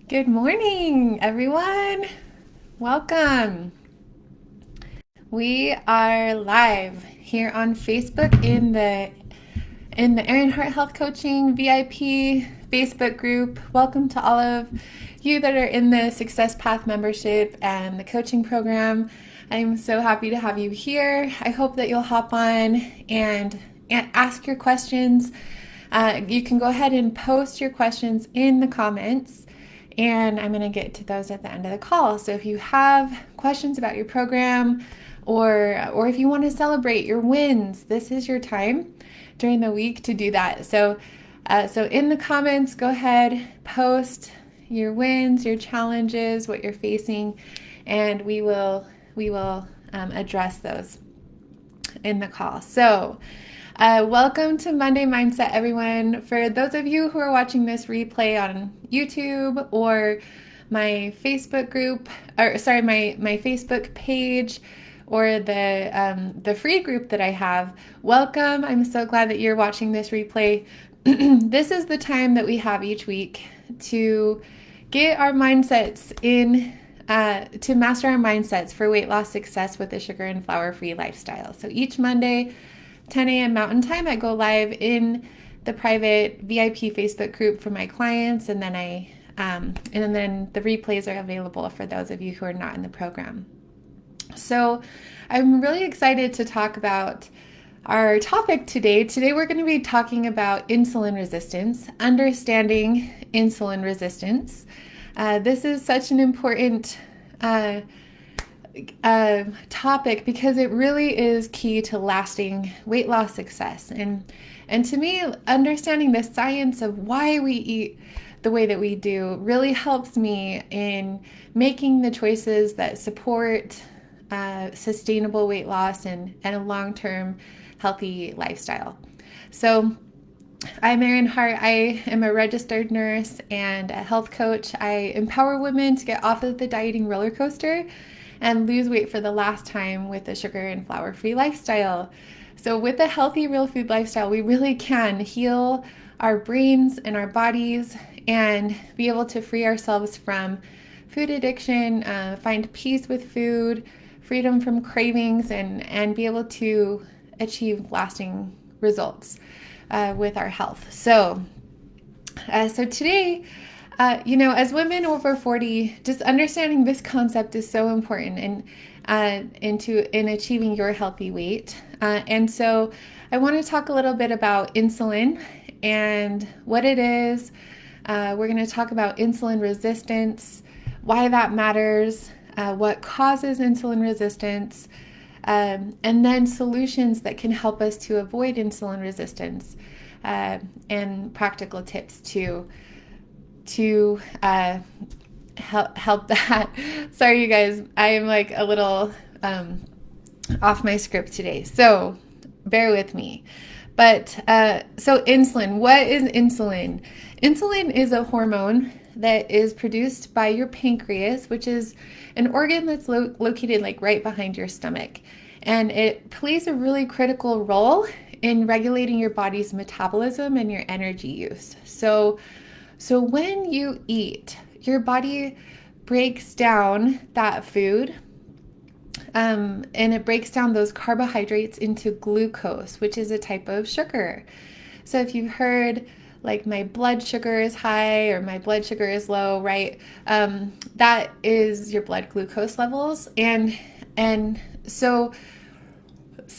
Good morning, everyone. Welcome. We are live here on Facebook in the Erin Hart Health Coaching VIP Facebook group. Welcome to all of you that are in the Success Path membership and the coaching program. I'm so happy to have you here. I hope that you'll hop on and ask your questions. You can go ahead and post your questions in the comments, and I'm going to get to those at the end of the call. So if you have questions about your program, or if you want to celebrate your wins, this is your time during the week to do that. So in the comments, go ahead, post your wins, your challenges, what you're facing, and we will address those in the call. So welcome to Monday Mindset, everyone. For those of you who are watching this replay on YouTube or my Facebook group, my Facebook page, or the free group that I have, welcome. I'm so glad that you're watching this replay. This is the time that we have each week to get our mindsets in, to master our mindsets for weight loss success with a sugar and flour-free lifestyle. So each Monday, 10 a.m. Mountain Time, I go live in the private VIP Facebook group for my clients, and then the replays are available for those of you who are not in the program. So I'm really excited to talk about our topic today. Today we're going to be talking about insulin resistance, understanding insulin resistance. This is such an important topic because it really is key to lasting weight loss success. And to me, understanding the science of why we eat the way that we do really helps me in making the choices that support sustainable weight loss and a long-term healthy lifestyle. So I'm Erin Hart. I am a registered nurse and a health coach. I empower women to get off of the dieting roller coaster and lose weight for the last time with a sugar and flour-free lifestyle. So with a healthy real food lifestyle, we really can heal our brains and our bodies and be able to free ourselves from food addiction, find peace with food, freedom from cravings, and be able to achieve lasting results with our health. So today, as women over 40, just understanding this concept is so important in achieving your healthy weight. And so I want to talk a little bit about insulin and what it is. We're going to talk about insulin resistance, why that matters, what causes insulin resistance, and then solutions that can help us to avoid insulin resistance, and practical tips to help that. Sorry, you guys, I am like a little off my script today, so bear with me. But so insulin, what is insulin? Insulin is a hormone that is produced by your pancreas, which is an organ that's located like right behind your stomach. And it plays a really critical role in regulating your body's metabolism and your energy use. So when you eat, your body breaks down that food, and it breaks down those carbohydrates into glucose, which is a type of sugar. So if you've heard like my blood sugar is high or my blood sugar is low, right? That is your blood glucose levels. And so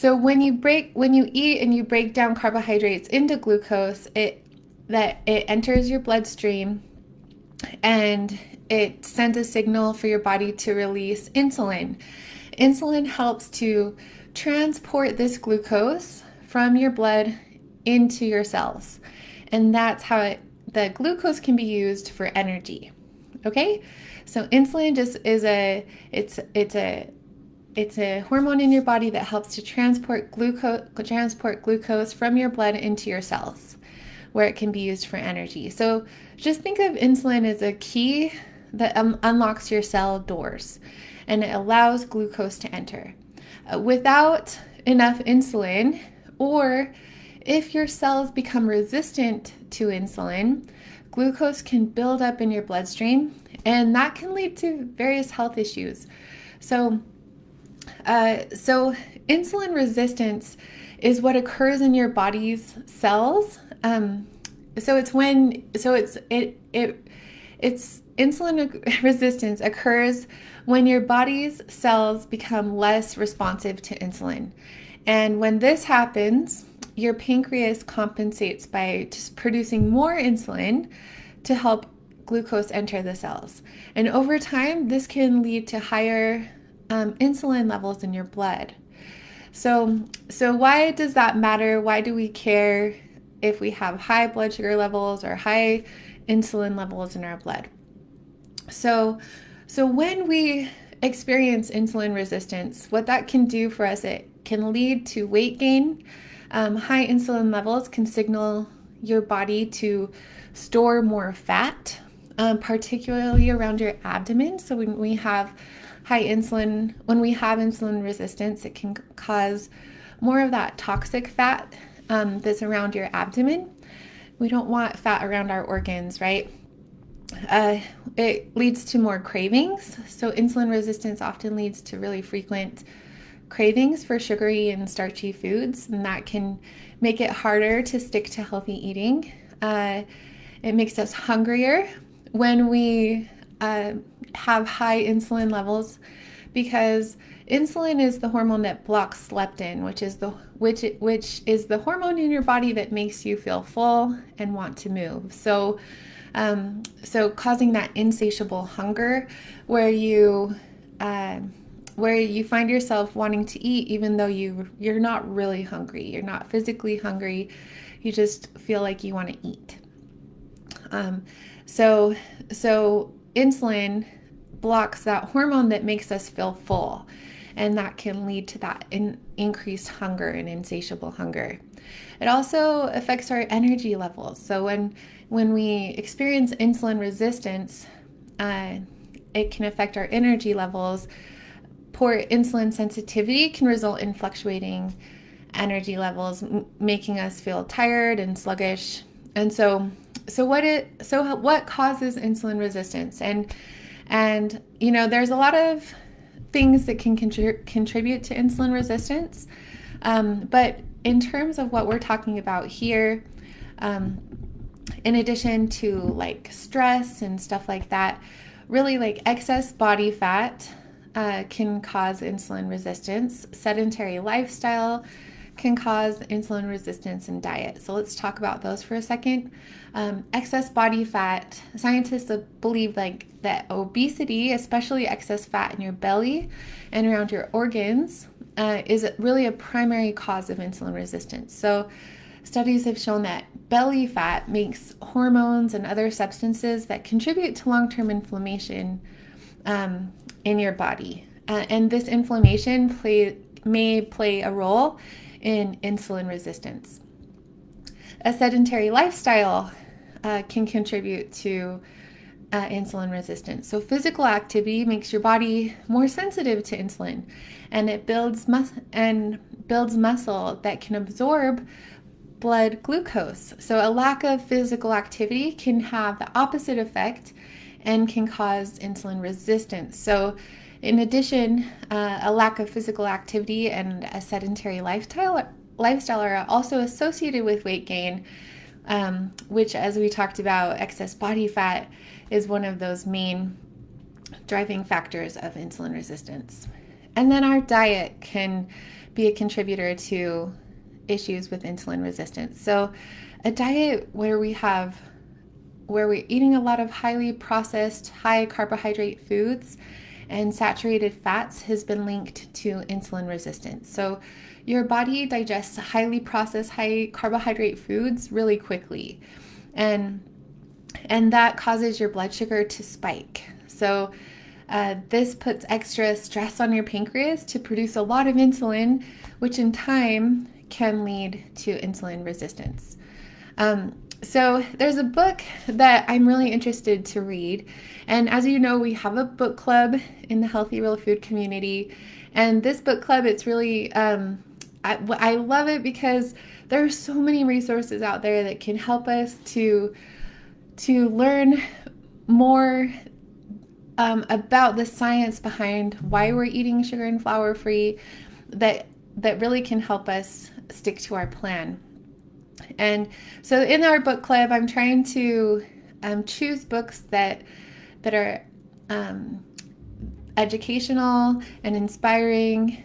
when you eat and you break down carbohydrates into glucose, it enters your bloodstream and it sends a signal for your body to release insulin. Insulin helps to transport this glucose from your blood into your cells. And that's how the glucose can be used for energy. Okay? So insulin just is it's a hormone in your body that helps to transport glucose from your blood into your cells, where it can be used for energy. So just think of insulin as a key that unlocks your cell doors, and it allows glucose to enter. Without enough insulin, or if your cells become resistant to insulin, glucose can build up in your bloodstream, and that can lead to various health issues. So insulin resistance is what occurs in your body's cells. It's insulin resistance occurs when your body's cells become less responsive to insulin. And when this happens, your pancreas compensates by just producing more insulin to help glucose enter the cells. And over time, this can lead to higher insulin levels in your blood. So why does that matter? Why do we care if we have high blood sugar levels or high insulin levels in our blood? So when we experience insulin resistance, what that can do for us, it can lead to weight gain. High insulin levels can signal your body to store more fat, particularly around your abdomen. So when we have insulin resistance, it can cause more of that toxic fat that's around your abdomen. We don't want fat around our organs, right? It leads to more cravings. So insulin resistance often leads to really frequent cravings for sugary and starchy foods, and that can make it harder to stick to healthy eating. It makes us hungrier when we have high insulin levels, because insulin is the hormone that blocks leptin, which is the hormone in your body that makes you feel full and want to move. So causing that insatiable hunger where you find yourself wanting to eat even though you're not really hungry. You're not physically hungry. You just feel like you want to eat. So insulin blocks that hormone that makes us feel full, and that can lead to that increased hunger and insatiable hunger. It also affects our energy levels. So when we experience insulin resistance, it can affect our energy levels. Poor insulin sensitivity can result in fluctuating energy levels, making us feel tired and sluggish. And so what causes insulin resistance? And there's a lot of things that can contribute to insulin resistance. But in terms of what we're talking about here, in addition to like stress and stuff like that, really like excess body fat can cause insulin resistance. Sedentary lifestyle can cause insulin resistance, and diet. So let's talk about those for a second. Excess body fat, scientists believe that obesity, especially excess fat in your belly and around your organs, is really a primary cause of insulin resistance. So studies have shown that belly fat makes hormones and other substances that contribute to long-term inflammation in your body. And this inflammation may play a role in insulin resistance. A sedentary lifestyle can contribute to insulin resistance. So physical activity makes your body more sensitive to insulin, and it builds muscle that can absorb blood glucose. So a lack of physical activity can have the opposite effect and can cause insulin resistance. So in addition, a lack of physical activity and a sedentary lifestyle are also associated with weight gain, which, as we talked about, excess body fat is one of those main driving factors of insulin resistance. And then our diet can be a contributor to issues with insulin resistance. So a diet where we're eating a lot of highly processed, high carbohydrate foods and saturated fats has been linked to insulin resistance. So your body digests highly processed, high carbohydrate foods really quickly, and that causes your blood sugar to spike. So this puts extra stress on your pancreas to produce a lot of insulin, which in time can lead to insulin resistance. So there's a book that I'm really interested to read. And as you know, we have a book club in the Healthy Real Food community. And this book club, it's really I love it because there are so many resources out there that can help us to learn more about the science behind why we're eating sugar and flour free, that really can help us stick to our plan. And so in our book club, I'm trying to choose books that are educational and inspiring,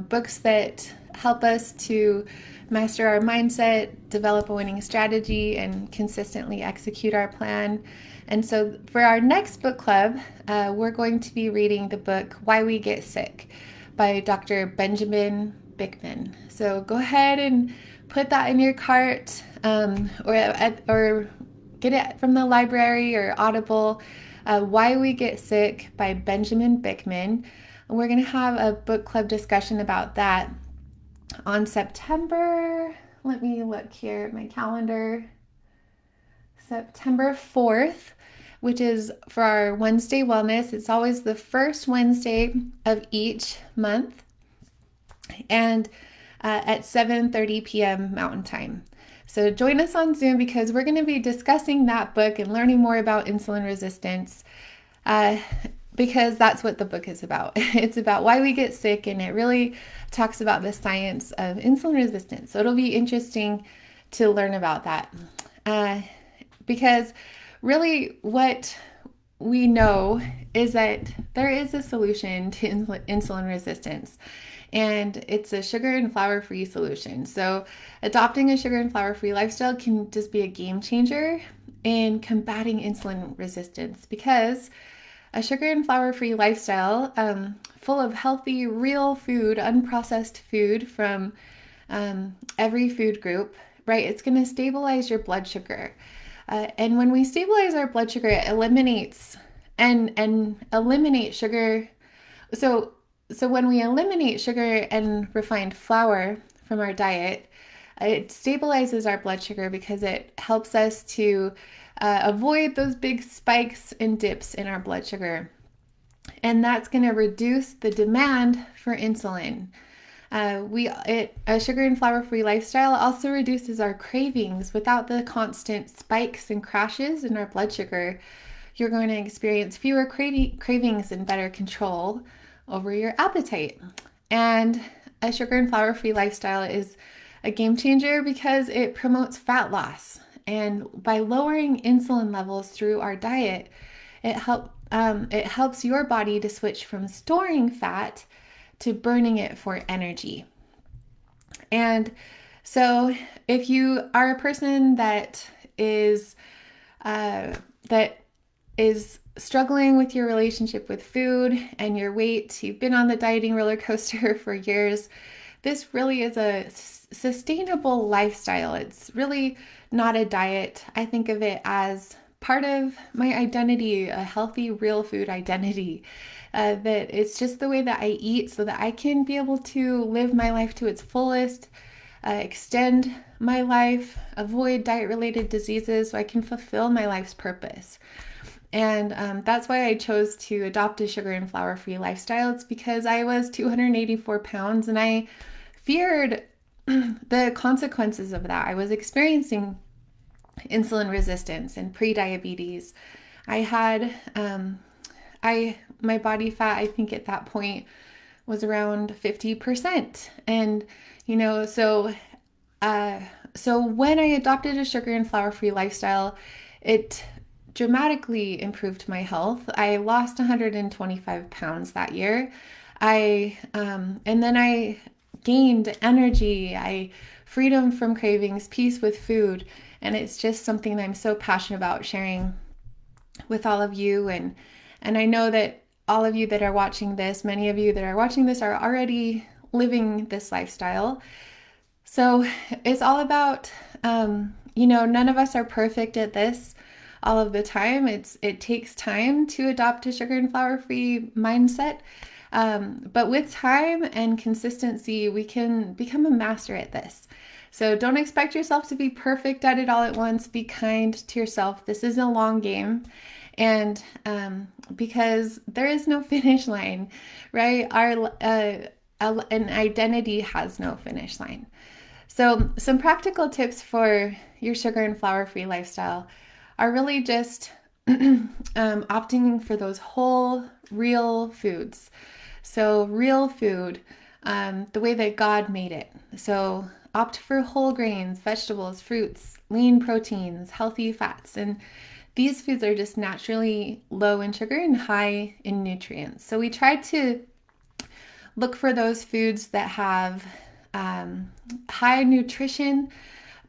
books that help us to master our mindset, develop a winning strategy, and consistently execute our plan. And so for our next book club, we're going to be reading the book Why We Get Sick by Dr. Benjamin Bickman. So go ahead and put that in your cart, or get it from the library or Audible. Why We Get Sick by Benjamin Bickman. We're going to have a book club discussion about that on September. Let me look here at my calendar. September 4th, which is for our Wednesday Wellness. It's always the first Wednesday of each month, and at 7:30 p.m. Mountain Time. So join us on Zoom because we're going to be discussing that book and learning more about insulin resistance, because that's what the book is about. It's about why we get sick, and it really talks about the science of insulin resistance. So it'll be interesting to learn about that, because really what we know is that there is a solution to insulin resistance, and it's a sugar and flour-free solution. So adopting a sugar and flour-free lifestyle can just be a game changer in combating insulin resistance, because a sugar and flour-free lifestyle, full of healthy, real food, unprocessed food from every food group, right? It's going to stabilize your blood sugar. And when we stabilize our blood sugar, it eliminates sugar. So when we eliminate sugar and refined flour from our diet, it stabilizes our blood sugar because it helps us to avoid those big spikes and dips in our blood sugar. And that's going to reduce the demand for insulin. A sugar and flour-free lifestyle also reduces our cravings. Without the constant spikes and crashes in our blood sugar, you're going to experience fewer cravings and better control over your appetite. And a sugar and flour-free lifestyle is a game changer because it promotes fat loss. And by lowering insulin levels through our diet, it helps your body to switch from storing fat to burning it for energy. And so if you are a person that is struggling with your relationship with food and your weight, you've been on the dieting roller coaster for years, this really is a sustainable lifestyle. It's really not a diet. I think of it as part of my identity, a healthy, real food identity. That it's just the way that I eat so that I can be able to live my life to its fullest, extend my life, avoid diet-related diseases so I can fulfill my life's purpose. And that's why I chose to adopt a sugar and flour-free lifestyle. It's because I was 284 pounds and I feared the consequences of that. I was experiencing insulin resistance and pre-diabetes. I had my body fat, I think at that point, was around 50%. And so when I adopted a sugar and flour-free lifestyle, it dramatically improved my health. I lost 125 pounds that year. And then I gained energy, freedom from cravings, peace with food. And it's just something that I'm so passionate about sharing with all of you. And I know that all of you that are watching this, many of you that are watching this are already living this lifestyle. So it's all about, none of us are perfect at this all of the time. It takes time to adopt a sugar and flour-free mindset. But with time and consistency, we can become a master at this. So don't expect yourself to be perfect at it all at once. Be kind to yourself. This is a long game. And because there is no finish line, right? an identity has no finish line. So some practical tips for your sugar and flour-free lifestyle are really just opting for those whole, real foods. So real food, the way that God made it. So opt for whole grains, vegetables, fruits, lean proteins, healthy fats. And these foods are just naturally low in sugar and high in nutrients. So we try to look for those foods that have high nutrition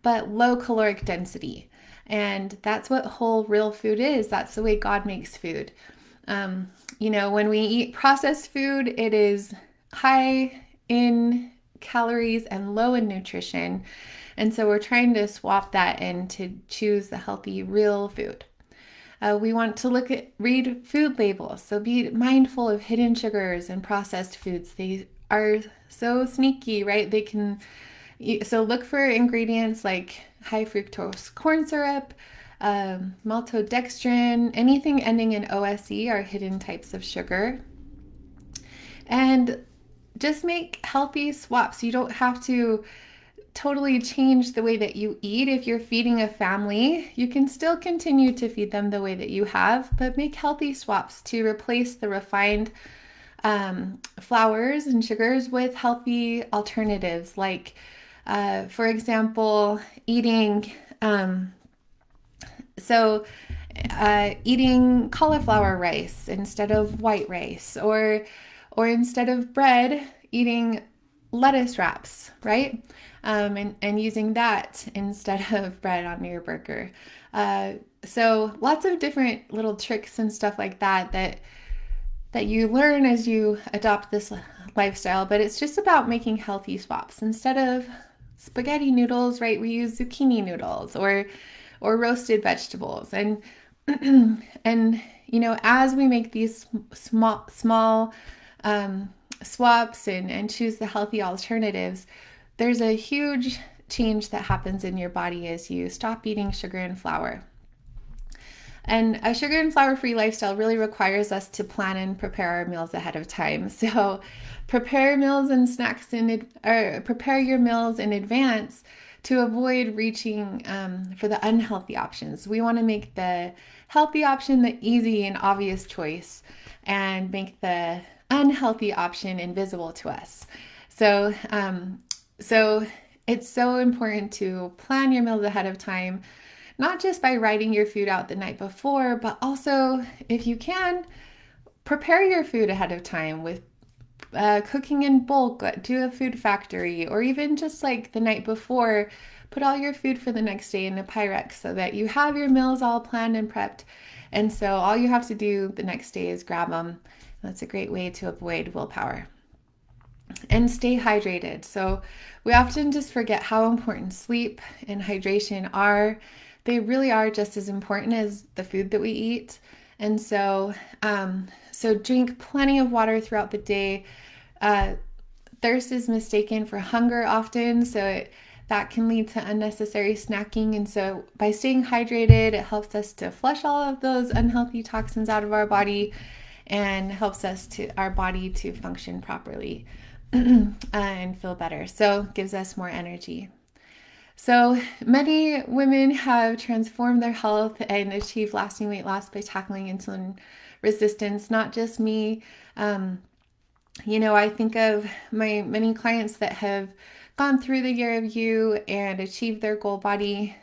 but low caloric density. And that's what whole real food is. That's the way God makes food. When we eat processed food, it is high in calories and low in nutrition. And so we're trying to swap that and to choose the healthy, real food. We want to read food labels. So be mindful of hidden sugars and processed foods. They are so sneaky, right? So look for ingredients like high fructose corn syrup, maltodextrin, anything ending in OSE are hidden types of sugar. And just make healthy swaps. You don't have to totally change the way that you eat. If you're feeding a family, you can still continue to feed them the way that you have, but make healthy swaps to replace the refined flours and sugars with healthy alternatives, like for example, eating cauliflower rice instead of white rice, or instead of bread, eating lettuce wraps, right? And using that instead of bread on your burger. So lots of different little tricks and stuff like that you learn as you adopt this lifestyle, but it's just about making healthy swaps. Instead of spaghetti noodles, right, we use zucchini noodles or roasted vegetables. And as we make these small swaps and choose the healthy alternatives, there's a huge change that happens in your body as you stop eating sugar and flour. And a sugar and flour-free lifestyle really requires us to plan and prepare our meals ahead of time. So prepare meals and snacks prepare your meals in advance to avoid reaching for the unhealthy options. We want to make the healthy option the easy and obvious choice, and make the unhealthy option invisible to us. So it's so important to plan your meals ahead of time, not just by writing your food out the night before, but also, if you can, prepare your food ahead of time with cooking in bulk, do a food factory, or even just like the night before, put all your food for the next day in a Pyrex so that you have your meals all planned and prepped. And so all you have to do the next day is grab them. That's a great way to avoid willpower. And stay hydrated. So we often just forget how important sleep and hydration are. They really are just as important as the food that we eat. And so drink plenty of water throughout the day. Thirst is mistaken for hunger often, so that can lead to unnecessary snacking. And so by staying hydrated, it helps us to flush all of those unhealthy toxins out of our body and helps our body to function properly and feel better. So gives us more energy. So many women have transformed their health and achieved lasting weight loss by tackling insulin resistance. Not just me. I think of my many clients that have gone through the Year of You and achieved their goal body.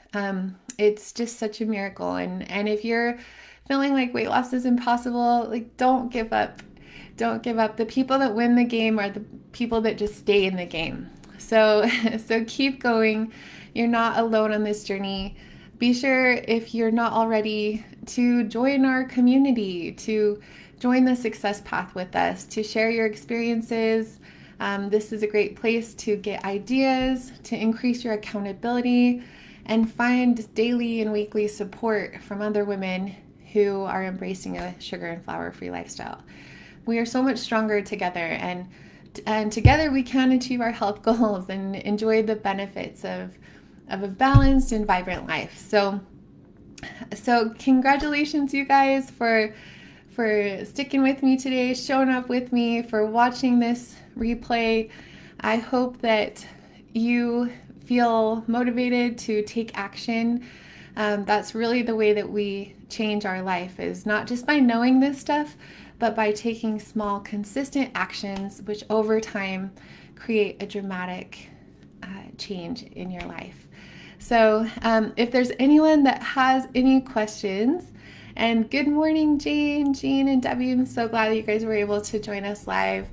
It's just such a miracle. And if you're feeling like weight loss is impossible, like, don't give up. Don't give up. The people that win the game are the people that just stay in the game. So keep going. You're not alone on this journey. Be sure, if you're not already, to join our community, to join the Success Path with us, to share your experiences. This is a great place to get ideas, to increase your accountability, and find daily and weekly support from other women who are embracing a sugar and flour-free lifestyle. We are so much stronger together, and together we can achieve our health goals and enjoy the benefits of a balanced and vibrant life. So congratulations, you guys, for sticking with me today, showing up with me, for watching this replay. I hope that you feel motivated to take action. That's really the way that we change our life, is not just by knowing this stuff, but by taking small, consistent actions, which over time create a dramatic change in your life. So if there's anyone that has any questions, and good morning, Jane, Jean, and Debbie. I'm so glad that you guys were able to join us live.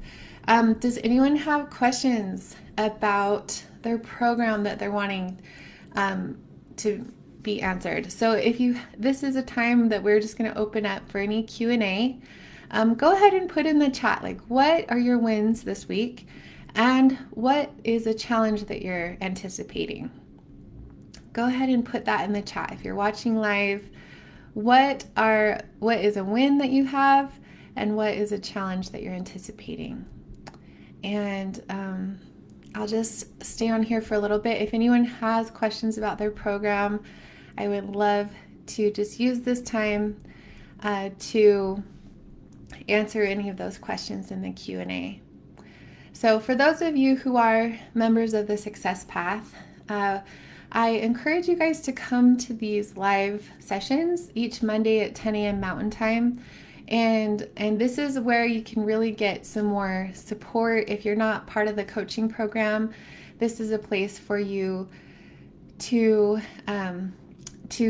Does anyone have questions about their program that they're wanting to be answered? So this is a time that we're just going to open up for any Q&A. Go ahead and put in the chat, like, what are your wins this week? And what is a challenge that you're anticipating? Go ahead and put that in the chat. If you're watching live, what is a win that you have, and what is a challenge that you're anticipating? And I'll just stay on here for a little bit. If anyone has questions about their program, I would love to just use this time to answer any of those questions in the Q&A. So for those of you who are members of the Success Path, I encourage you guys to come to these live sessions each Monday at 10 a.m. Mountain Time. And this is where you can really get some more support. If you're not part of the coaching program, this is a place for you to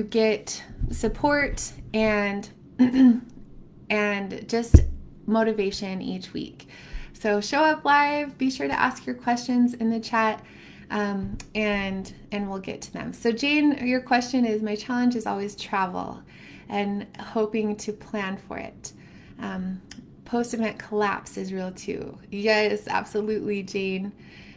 get support and and just motivation each week. So show up live, be sure to ask your questions in the chat, and we'll get to them. So Jane, your question is, my challenge is always travel and hoping to plan for it. Post-event collapse is real too. Yes, absolutely, Jane.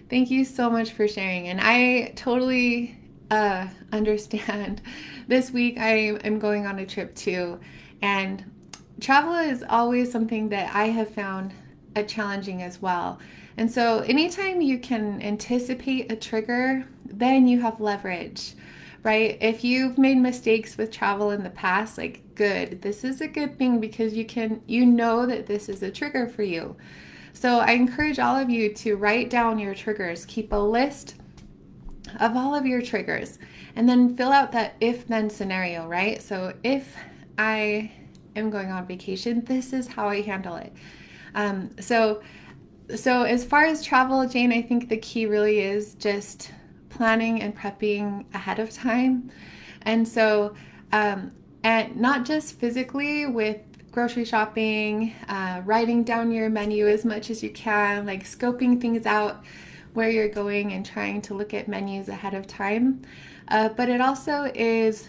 Thank you so much for sharing. And I totally understand. This week I am going on a trip too, and travel is always something that I have found challenging as well. And so anytime you can anticipate a trigger, then you have leverage, right? If you've made mistakes with travel in the past, like, good, this is a good thing, because you know that this is a trigger for you. So I encourage all of you to write down your triggers, keep a list of all of your triggers, and then fill out that if-then scenario, right? So if I am going on vacation, this is how I handle it. So as far as travel, Jane, I think the key really is just planning and prepping ahead of time. And so, and not just physically with grocery shopping, writing down your menu as much as you can, like scoping things out where you're going and trying to look at menus ahead of time. But it also is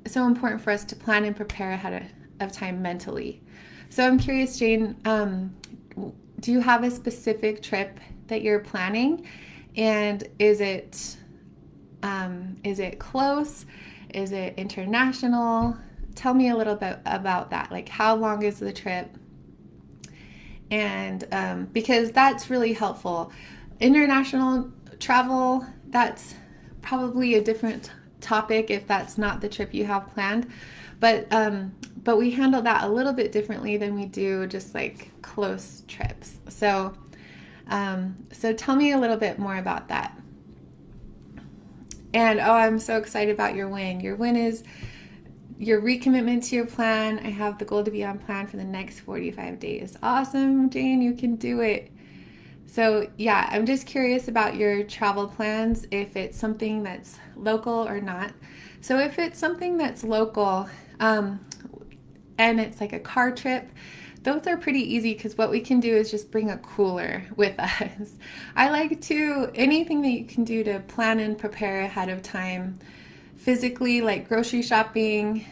so important for us to plan and prepare ahead of time mentally. So I'm curious, Jane, do you have a specific trip that you're planning? And is it close? Is it international? Tell me a little bit about that. Like, how long is the trip? And because that's really helpful. International travel, that's probably a different topic if that's not the trip you have planned. But we handle that a little bit differently than we do just like close trips. So tell me a little bit more about that. And I'm so excited about your win. Your win is your recommitment to your plan. I have the goal to be on plan for the next 45 days. Awesome, Jane, you can do it. So yeah, I'm just curious about your travel plans, if it's something that's local or not. So if it's something that's local, and it's like a car trip, those are pretty easy, because what we can do is just bring a cooler with us. I like anything that you can do to plan and prepare ahead of time physically, like grocery shopping,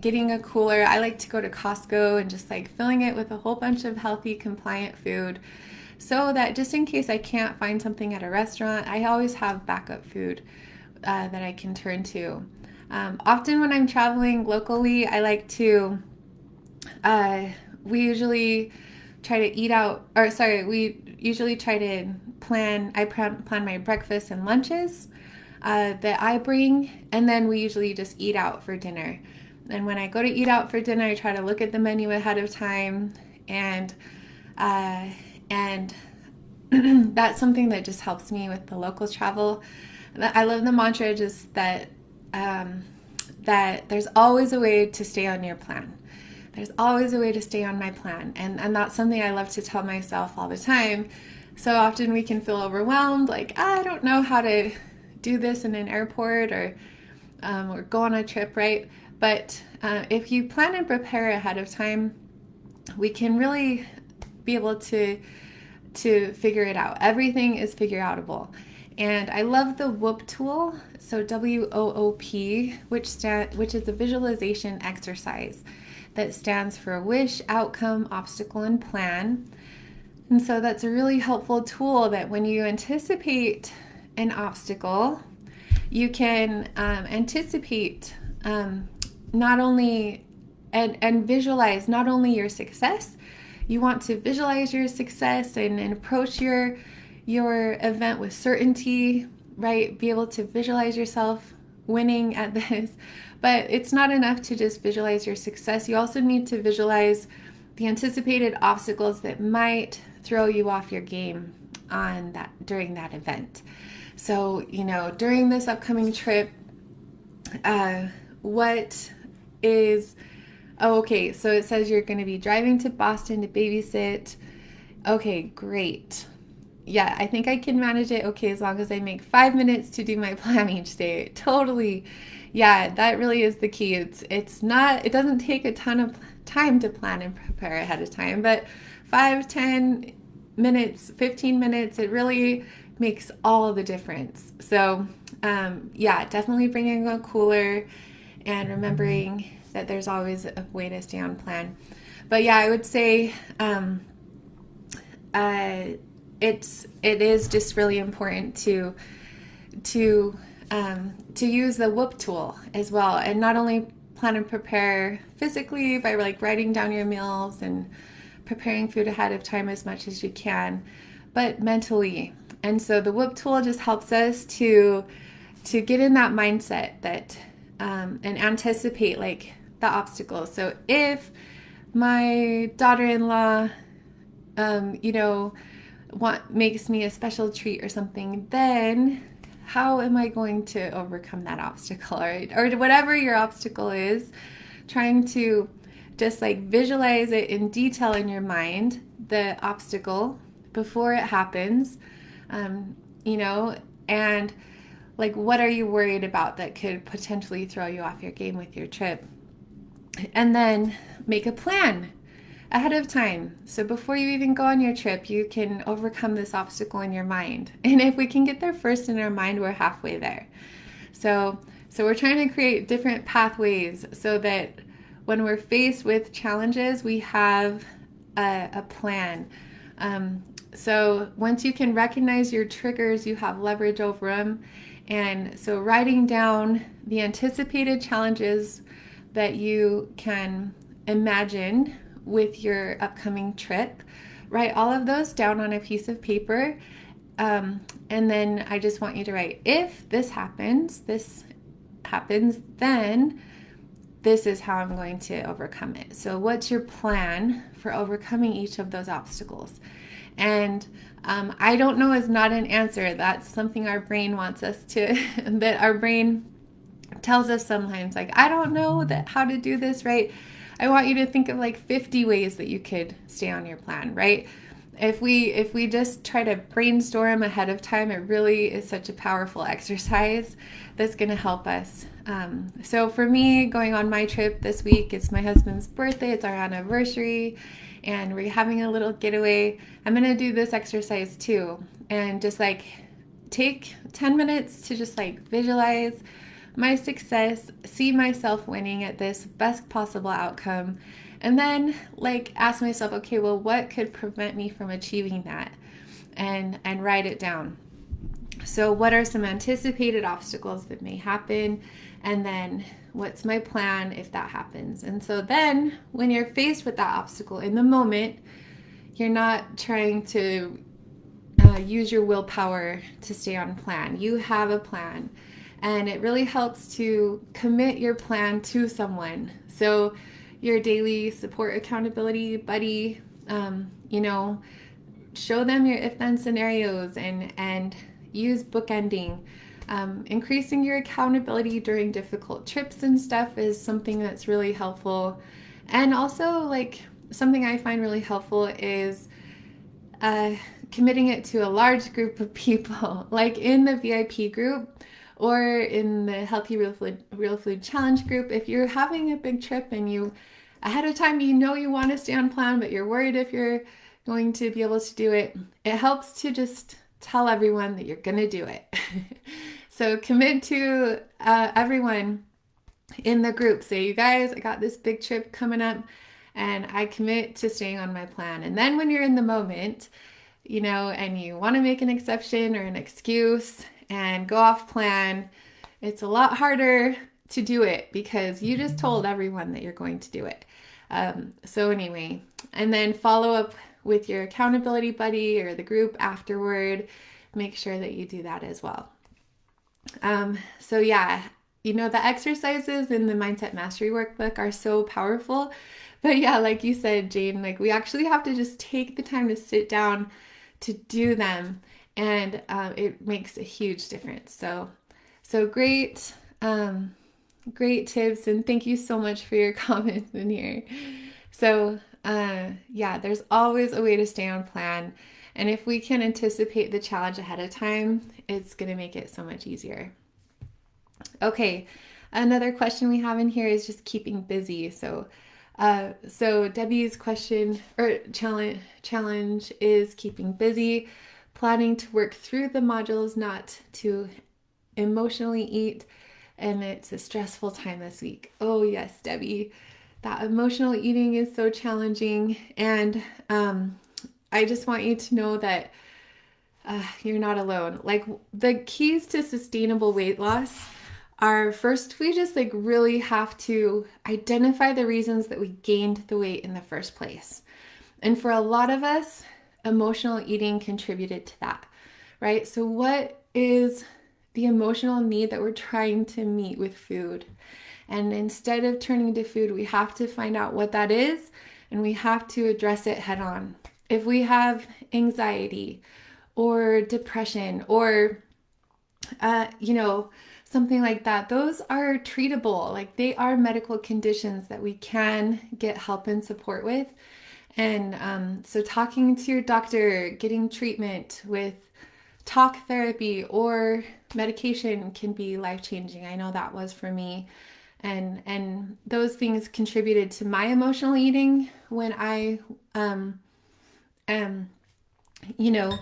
getting a cooler. I like to go to Costco and just like filling it with a whole bunch of healthy, compliant food, so that just in case I can't find something at a restaurant, I always have backup food that I can turn to. Often when I'm traveling locally, I like to, we usually try to eat out, we usually try to plan my breakfast and lunches that I bring, and then we usually just eat out for dinner. And when I go to eat out for dinner, I try to look at the menu ahead of time, and That's something that just helps me with the local travel. I love the mantra just um, that there's always a way to stay on your plan. There's always a way to stay on my plan. And that's something I love to tell myself all the time. So often we can feel overwhelmed, like, I don't know how to do this in an airport or go on a trip, right? But if you plan and prepare ahead of time, we can really be able to figure it out. Everything is figure outable. And I love the WOOP tool, so WOOP, which is a visualization exercise that stands for wish, outcome, obstacle, and plan. And so that's a really helpful tool that when you anticipate an obstacle, you can anticipate not only and visualize not only your success. You want to visualize your success and approach your event with certainty, right? Be able to visualize yourself winning at this. But it's not enough to just visualize your success. You also need to visualize the anticipated obstacles that might throw you off your game on that during that event. So, during this upcoming trip, what is okay, so it says you're going to be driving to Boston to babysit. Okay, great. Yeah, I think I can manage it okay as long as I make 5 minutes to do my plan each day. Totally. Yeah, that really is the key. It doesn't take a ton of time to plan and prepare ahead of time, but 5, 10 minutes, 15 minutes, it really makes all the difference. So, yeah, definitely bringing a cooler and remembering that there's always a way to stay on plan. But yeah, I would say it is just really important to use the WOOP tool as well, and not only plan and prepare physically by like writing down your meals and preparing food ahead of time as much as you can, but mentally. And so the WOOP tool just helps us to get in that mindset that and anticipate like the obstacles. So if my daughter-in-law, makes me a special treat or something, then how am I going to overcome that obstacle, right? Or whatever your obstacle is, trying to just like visualize it in detail in your mind, the obstacle before it happens, and like what are you worried about that could potentially throw you off your game with your trip? And then make a plan ahead of time. So before you even go on your trip, you can overcome this obstacle in your mind. And if we can get there first in our mind, we're halfway there. So we're trying to create different pathways so that when we're faced with challenges, we have a plan. So once you can recognize your triggers, you have leverage over them. And so writing down the anticipated challenges that you can imagine with your upcoming trip, write all of those down on a piece of paper. And then I just want you to write, if this happens, then this is how I'm going to overcome it. So what's your plan for overcoming each of those obstacles? And I don't know is not an answer. That's something our brain wants us to, that our brain tells us sometimes, like, I don't know how to do this, right? I want you to think of like 50 ways that you could stay on your plan, right? If we just try to brainstorm ahead of time, it really is such a powerful exercise that's going to help us. So for me, going on my trip this week, it's my husband's birthday, it's our anniversary, and we're having a little getaway. I'm going to do this exercise too, and just like take 10 minutes to just like visualize my success, see myself winning at this best possible outcome, and then like ask myself, okay, well, what could prevent me from achieving that? And write it down. So what are some anticipated obstacles that may happen? And then what's my plan if that happens? And so then when you're faced with that obstacle in the moment, you're not trying to use your willpower to stay on plan. You have a plan. And it really helps to commit your plan to someone. So your daily support accountability buddy, show them your if-then scenarios and use bookending. Increasing your accountability during difficult trips and stuff is something that's really helpful. And also, like, something I find really helpful is committing it to a large group of people, like in the VIP group or in the Healthy Real Food Challenge group. If you're having a big trip and you ahead of time, you know you want to stay on plan, but you're worried if you're going to be able to do it, it helps to just tell everyone that you're going to do it. So commit to everyone in the group. Say, you guys, I got this big trip coming up and I commit to staying on my plan. And then when you're in the moment, you know, and you want to make an exception or an excuse and go off plan, it's a lot harder to do it because you just told everyone that you're going to do it. So anyway, and then follow up with your accountability buddy or the group afterward. Make sure that you do that as well. So yeah, you know, the exercises in the Mindset Mastery Workbook are so powerful. But yeah, like you said, Jane, like we actually have to just take the time to sit down to do them, and it makes a huge difference. So great, great tips, and thank you so much for your comments in here. So yeah, there's always a way to stay on plan, and if we can anticipate the challenge ahead of time, it's going to make it so much easier. Okay, another question we have in here is just keeping busy. So Debbie's question or challenge is keeping busy, planning to work through the modules, not to emotionally eat, and it's a stressful time this week. Oh yes, Debbie, that emotional eating is so challenging, and I just want you to know that you're not alone. Like, the keys to sustainable weight loss are, first, we just like really have to identify the reasons that we gained the weight in the first place. And for a lot of us, emotional eating contributed to that, right? So what is the emotional need that we're trying to meet with food? And instead of turning to food, we have to find out what that is, and we have to address it head on. If we have anxiety or depression or, you know, something like that, those are treatable. Like, they are medical conditions that we can get help and support with. And so talking to your doctor, getting treatment with talk therapy or medication can be life-changing. I know that was for me. And those things contributed to my emotional eating when I you know,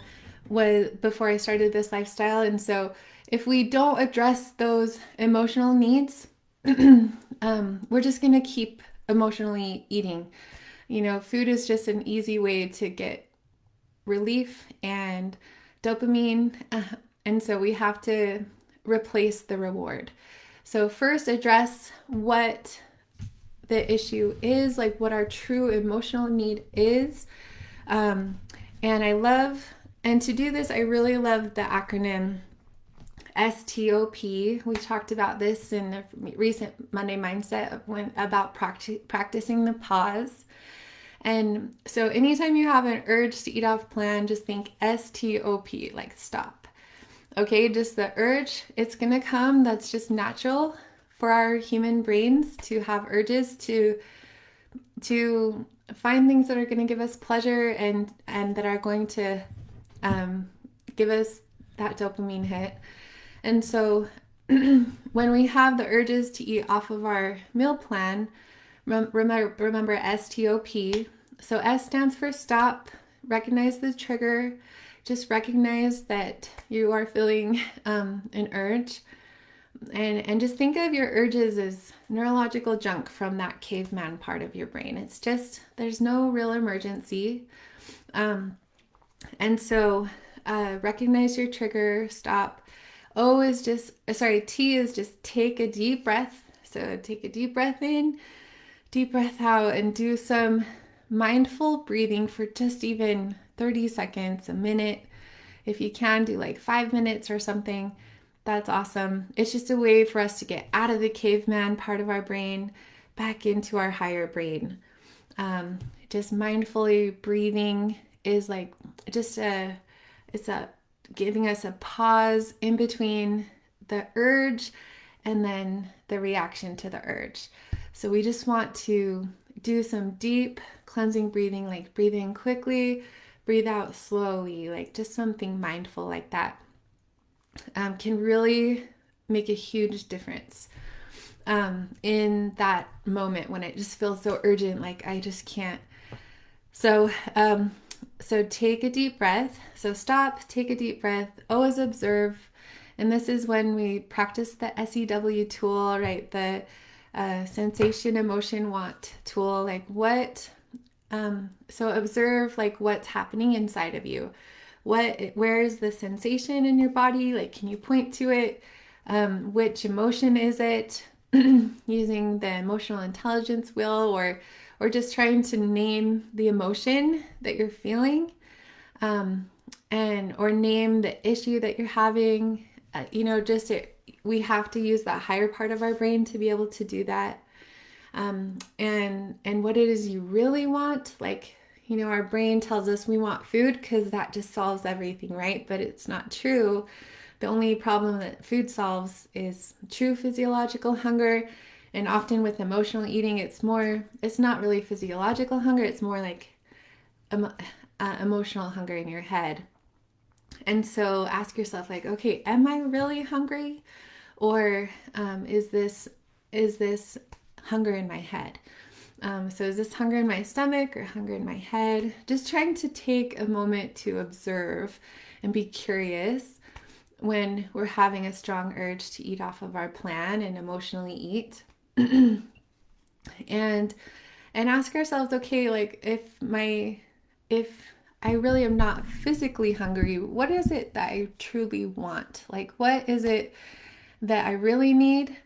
was before I started this lifestyle. And so if we don't address those emotional needs, we're just going to keep emotionally eating. You know, food is just an easy way to get relief and dopamine. And so we have to replace the reward. So first, address what the issue is, like what our true emotional need is. And to do this, I really love the acronym STOP. We talked about this in the recent Monday Mindset about practicing the pause. And so anytime you have an urge to eat off plan, just think STOP, like stop. Okay, just the urge, it's going to come. That's just natural for our human brains to have urges to find things that are going to give us pleasure and that are going to give us that dopamine hit. And so when we have the urges to eat off of our meal plan, remember STOP. So S stands for stop. Recognize the trigger. Just recognize that you are feeling an urge. And just think of your urges as neurological junk from that caveman part of your brain. It's just, there's no real emergency. And so recognize your trigger, stop. T is just take a deep breath. So take a deep breath in, deep breath out, and do some mindful breathing for just even 30 seconds, a minute. If you can, do like 5 minutes or something. That's awesome. It's just a way for us to get out of the caveman part of our brain, back into our higher brain. Just mindfully breathing is like just it's a giving us a pause in between the urge and then the reaction to the urge. So we just want to do some deep cleansing breathing, like breathe in quickly, breathe out slowly, like just something mindful like that can really make a huge difference in that moment when it just feels so urgent, like I just can't. So, so take a deep breath. So stop, take a deep breath, always observe. And this is when we practice the SEW tool, right? The sensation, emotion, want tool. Like what, so observe like what's happening inside of you. Where is the sensation in your body? Like, can you point to it? Which emotion is it? Using the emotional intelligence wheel, or just trying to name the emotion that you're feeling, and or name the issue that you're having. We have to use that higher part of our brain to be able to do that. And what it is you really want, like, our brain tells us we want food because that just solves everything, right? But it's not true. The only problem that food solves is true physiological hunger. And often with emotional eating, it's not really physiological hunger. It's more like emotional hunger in your head. And so ask yourself, like, okay, am I really hungry? Or is this hunger in my head? So is this hunger in my stomach or hunger in my head? Just trying to take a moment to observe and be curious when we're having a strong urge to eat off of our plan and emotionally eat. and ask ourselves, okay, like if I really am not physically hungry, what is it that I truly want? Like, what is it that I really need?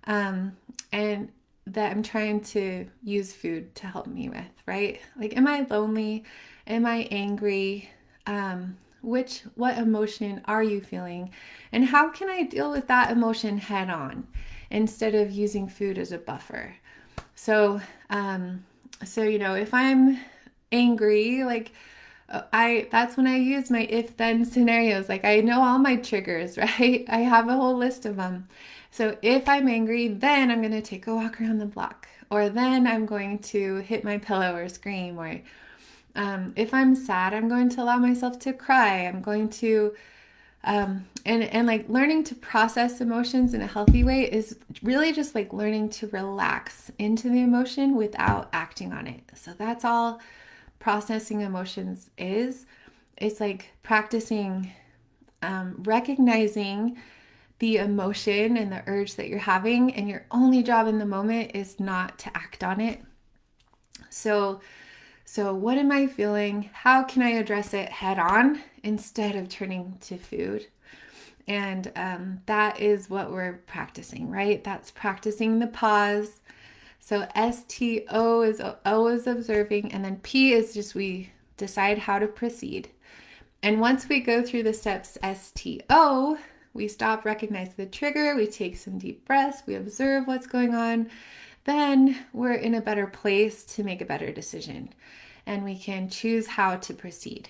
And that I'm trying to use food to help me with, right? Like, am I lonely? Am I angry? What emotion are you feeling? And how can I deal with that emotion head on instead of using food as a buffer? So, if I'm angry, like, that's when I use my if-then scenarios. Like, I know all my triggers, right? I have a whole list of them. So if I'm angry, then I'm going to take a walk around the block, or then I'm going to hit my pillow or scream, or if I'm sad, I'm going to allow myself to cry. I'm going to, and like learning to process emotions in a healthy way is really just like learning to relax into the emotion without acting on it. So that's all processing emotions is. It's like practicing recognizing the emotion and the urge that you're having, and your only job in the moment is not to act on it. So what am I feeling? How can I address it head on instead of turning to food? And that is what we're practicing, right? That's practicing the pause. So STO is always observing, and then P is just we decide how to proceed. And once we go through the steps STO, we stop, recognize the trigger, we take some deep breaths, we observe what's going on, then we're in a better place to make a better decision, and we can choose how to proceed.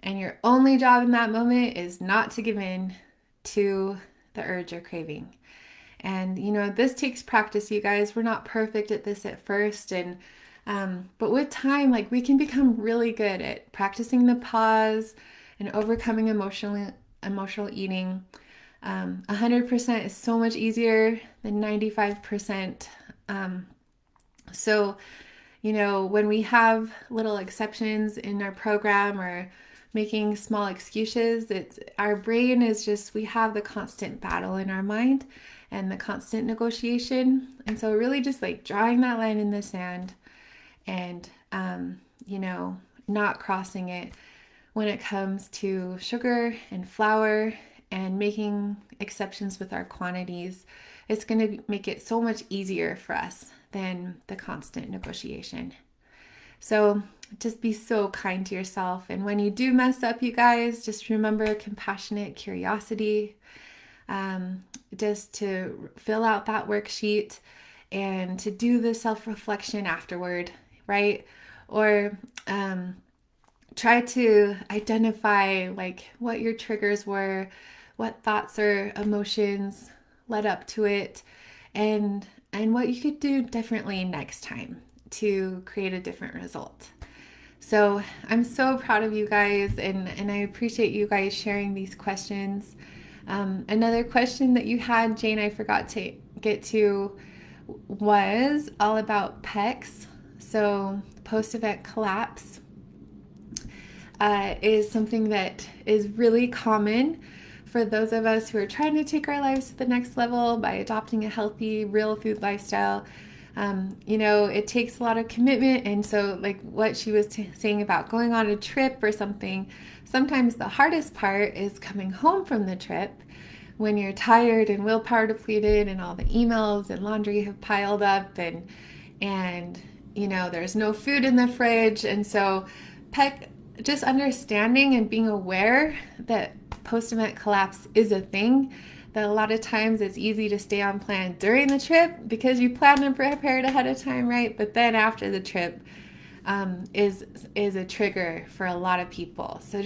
And your only job in that moment is not to give in to the urge or craving. And this takes practice, you guys. We're not perfect at this at first, and but with time, like, we can become really good at practicing the pause and overcoming emotional eating. 100% is so much easier than 95%. So, when we have little exceptions in our program or making small excuses, our brain is just, we have the constant battle in our mind and the constant negotiation. And so really just like drawing that line in the sand and, not crossing it when it comes to sugar and flour, and making exceptions with our quantities. It's going to make it so much easier for us than the constant negotiation. So just be so kind to yourself. And when you do mess up, you guys, just remember compassionate curiosity. Just to fill out that worksheet and to do the self-reflection afterward, right? Or try to identify like what your triggers were, what thoughts or emotions led up to it, and what you could do differently next time to create a different result. So I'm so proud of you guys, and I appreciate you guys sharing these questions. Another question that you had, Jane, I forgot to get to, was all about PECs. So post-event collapse is something that is really common for those of us who are trying to take our lives to the next level by adopting a healthy, real food lifestyle. It takes a lot of commitment. And so, like what she was saying about going on a trip or something, sometimes the hardest part is coming home from the trip when you're tired and willpower depleted and all the emails and laundry have piled up and there's no food in the fridge. And so, just understanding and being aware that post-event collapse is a thing, that a lot of times it's easy to stay on plan during the trip because you plan and prepared ahead of time, right? But then after the trip is a trigger for a lot of people. So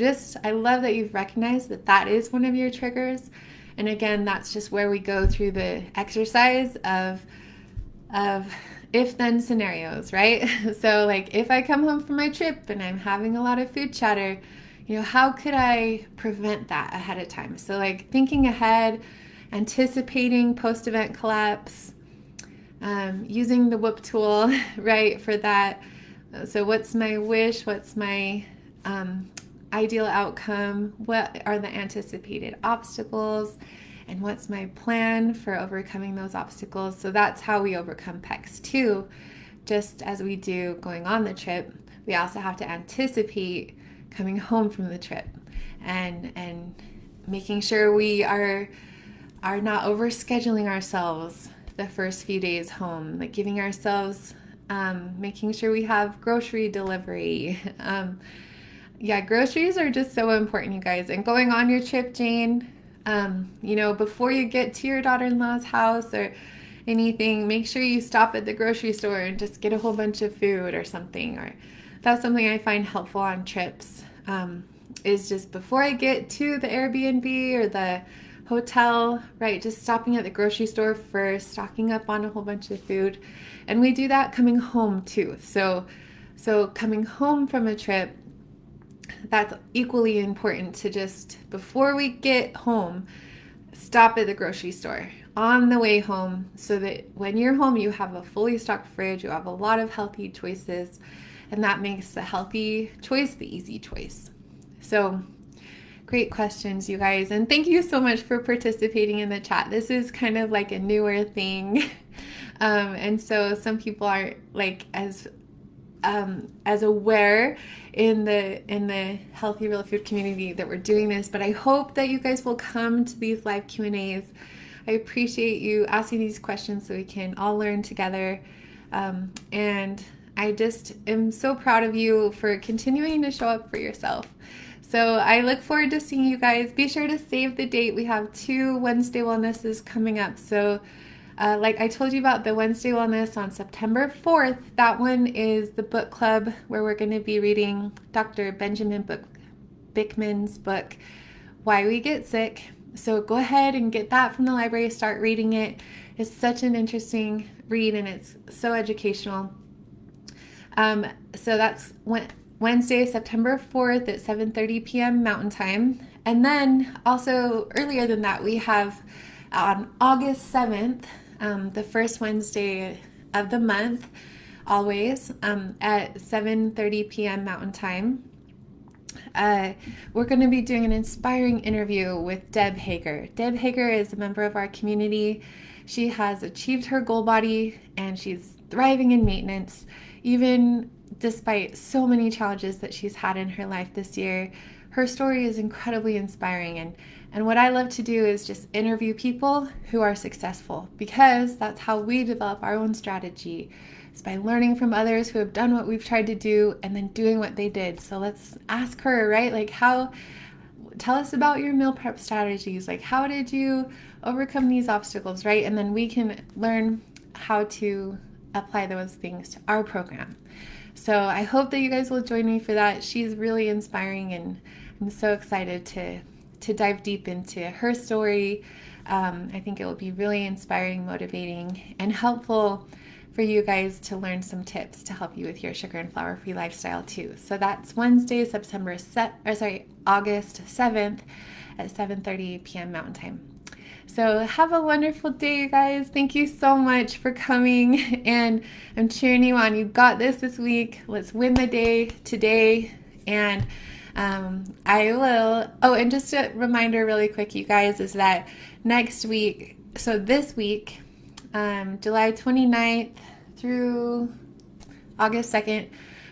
I love that you've recognized that is one of your triggers. And again, that's just where we go through the exercise of if-then scenarios, right? So like if I come home from my trip and I'm having a lot of food chatter, how could I prevent that ahead of time? So like thinking ahead, anticipating post-event collapse, using the whoop tool, right, for that. So what's my wish? What's my ideal outcome? What are the anticipated obstacles? And what's my plan for overcoming those obstacles? So that's how we overcome PECs too. Just as we do going on the trip, we also have to anticipate coming home from the trip and making sure we are not overscheduling ourselves the first few days home, like giving ourselves, making sure we have grocery delivery. Groceries are just so important, you guys. And going on your trip, Jane, before you get to your daughter-in-law's house or anything, make sure you stop at the grocery store and just get a whole bunch of food or something. Or that's something I find helpful on trips, is just before I get to the Airbnb or the hotel, right, just stopping at the grocery store first, stocking up on a whole bunch of food. And we do that coming home too. So coming home from a trip, that's equally important to just, before we get home, stop at the grocery store on the way home so that when you're home, you have a fully stocked fridge, you have a lot of healthy choices, and that makes the healthy choice the easy choice. So great questions, you guys. And thank you so much for participating in the chat. This is kind of like a newer thing. And so some people aren't like as aware in the healthy real food community that we're doing this, but I hope that you guys will come to these live Q&As. I appreciate you asking these questions so we can all learn together, and I just am so proud of you for continuing to show up for yourself. So I look forward to seeing you guys. Be sure to save the date. We have 2 Wednesday Wellnesses coming up. So like I told you about the Wednesday Wellness on September 4th, that one is the book club where we're going to be reading Dr. Benjamin Bickman's book, Why We Get Sick. So go ahead and get that from the library, start reading it. It's such an interesting read and it's so educational. So that's Wednesday, September 4th at 7:30 p.m. Mountain Time. And then also earlier than that, we have on August 7th, the first Wednesday of the month, always, at 7:30 p.m. Mountain Time. We're going to be doing an inspiring interview with Deb Hager. Deb Hager is a member of our community. She has achieved her goal body and she's thriving in maintenance, even despite so many challenges that she's had in her life this year. Her story is incredibly inspiring, and what I love to do is just interview people who are successful, because that's how we develop our own strategy. It's by learning from others who have done what we've tried to do and then doing what they did. So let's ask her, right? Like, tell us about your meal prep strategies. Like, how did you overcome these obstacles, right? And then we can learn how to apply those things to our program. So I hope that you guys will join me for that. She's really inspiring, and I'm so excited to dive deep into her story. I think it will be really inspiring, motivating, and helpful for you guys to learn some tips to help you with your sugar and flour free lifestyle too. So that's Wednesday, August 7th at 7:30 p.m. Mountain Time. So have a wonderful day, you guys. Thank you so much for coming, and I'm cheering you on. You got this week. Let's win the day today. And I will. Oh, and just a reminder really quick, you guys, is that next week, so this week, July 29th through August 2nd,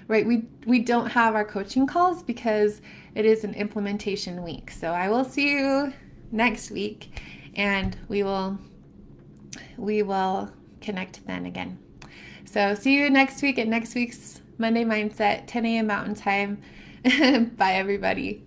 right, we don't have our coaching calls because it is an implementation week. So I will see you next week, and we will connect then again. So see you next week at next week's Monday Mindset, 10 a.m. Mountain Time. Bye, everybody.